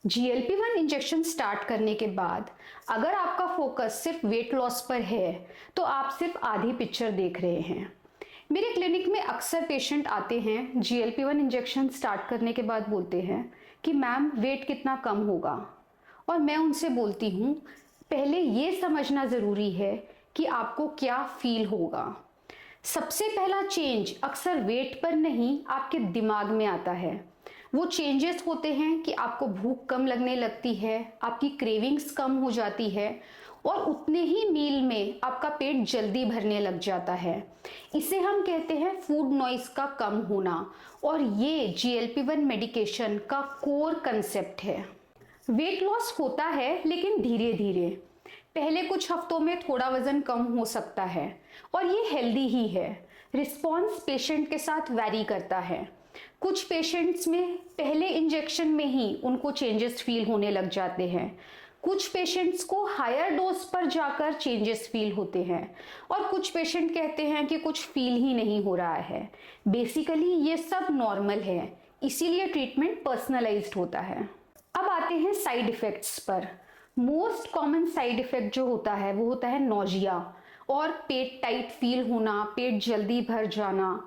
GLP-1 injection start करने के बाद अगर आपका फोकस सिर्फ वेट लॉस पर है तो आप सिर्फ आधी पिक्चर देख रहे हैं। मेरे क्लिनिक में अक्सर पेशेंट आते हैं, GLP-1 इंजेक्शन स्टार्ट करने के बाद बोलते हैं कि मैम वेट कितना कम होगा। और मैं उनसे बोलती हूँ, पहले ये समझना ज़रूरी है कि आपको क्या फील होगा। सबसे पहला चेंज अक्सर वेट पर नहीं, आपके दिमाग में आता है। वो चेंजेस होते हैं कि आपको भूख कम लगने लगती है, आपकी क्रेविंग्स कम हो जाती है और उतने ही मील में आपका पेट जल्दी भरने लग जाता है। इसे हम कहते हैं फूड नॉइज का कम होना और ये GLP-1 मेडिकेशन का कोर कंसेप्ट है। वेट लॉस होता है लेकिन धीरे धीरे। पहले कुछ हफ्तों में थोड़ा वजन कम हो सकता है और ये हेल्दी ही है। रिस्पॉन्स पेशेंट के साथ वैरी करता है। कुछ पेशेंट्स में पहले इंजेक्शन में ही उनको चेंजेस फील होने लग जाते हैं। कुछ पेशेंट्स को हायर डोज पर जाकर चेंजेस फील होते हैं और कुछ पेशेंट कहते हैं कि कुछ फील ही नहीं हो रहा है। बेसिकली ये सब नॉर्मल है, इसीलिए ट्रीटमेंट पर्सनलाइज्ड होता है। अब आते हैं साइड इफेक्ट्स पर। मोस्ट कॉमन साइड इफेक्ट जो होता है वो होता है नोजिया और पेट टाइट फील होना, पेट जल्दी भर जाना,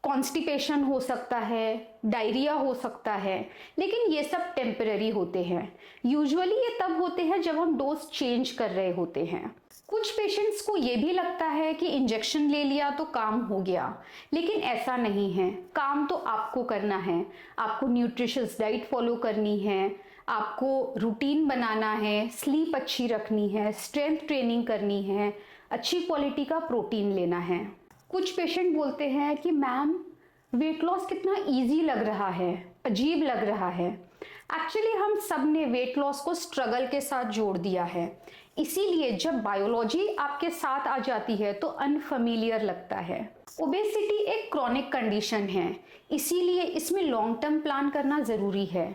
कॉन्स्टिपेशन हो सकता है, डायरिया हो सकता है, लेकिन ये सब टेम्पररी होते हैं। यूजुअली ये तब होते हैं जब हम डोज चेंज कर रहे होते हैं। कुछ पेशेंट्स को ये भी लगता है कि इंजेक्शन ले लिया तो काम हो गया, लेकिन ऐसा नहीं है। काम तो आपको करना है। आपको न्यूट्रिशियस डाइट फॉलो करनी है, आपको रूटीन बनाना है, स्लीप अच्छी रखनी है, स्ट्रेंथ ट्रेनिंग करनी है, अच्छी क्वालिटी का प्रोटीन लेना है। कुछ पेशेंट बोलते हैं कि मैम वेट लॉस कितना इजी लग रहा है, अजीब लग रहा है। एक्चुअली हम सब ने वेट लॉस को स्ट्रगल के साथ जोड़ दिया है, इसीलिए जब बायोलॉजी आपके साथ आ जाती है तो अनफेमिलियर लगता है। ओबेसिटी एक क्रॉनिक कंडीशन है, इसीलिए इसमें लॉन्ग टर्म प्लान करना ज़रूरी है।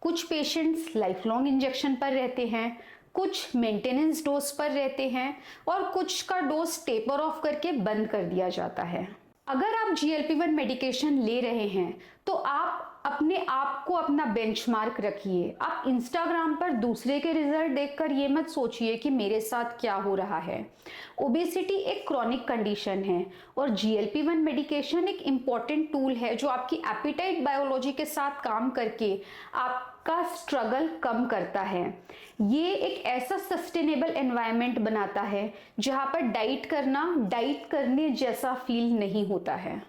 कुछ पेशेंट्स लाइफ लॉन्ग इंजेक्शन पर रहते हैं, कुछ मेंटेनेंस डोज पर रहते हैं और कुछ का डोज टेपर ऑफ करके बंद कर दिया जाता है। अगर आप GLP-1 मेडिकेशन ले रहे हैं तो आप अपने आप को अपना बेंचमार्क रखिए। आप इंस्टाग्राम पर दूसरे के रिजल्ट देखकर ये मत सोचिए कि मेरे साथ क्या हो रहा है। ओबेसिटी एक क्रॉनिक कंडीशन है और GLP-1 मेडिकेशन एक इम्पॉर्टेंट टूल है जो आपकी एपिटाइट बायोलॉजी के साथ काम करके आपका स्ट्रगल कम करता है। ये एक ऐसा सस्टेनेबल एनवायरनमेंट बनाता है जहाँ पर डाइट करना डाइट करने जैसा फील नहीं होता है।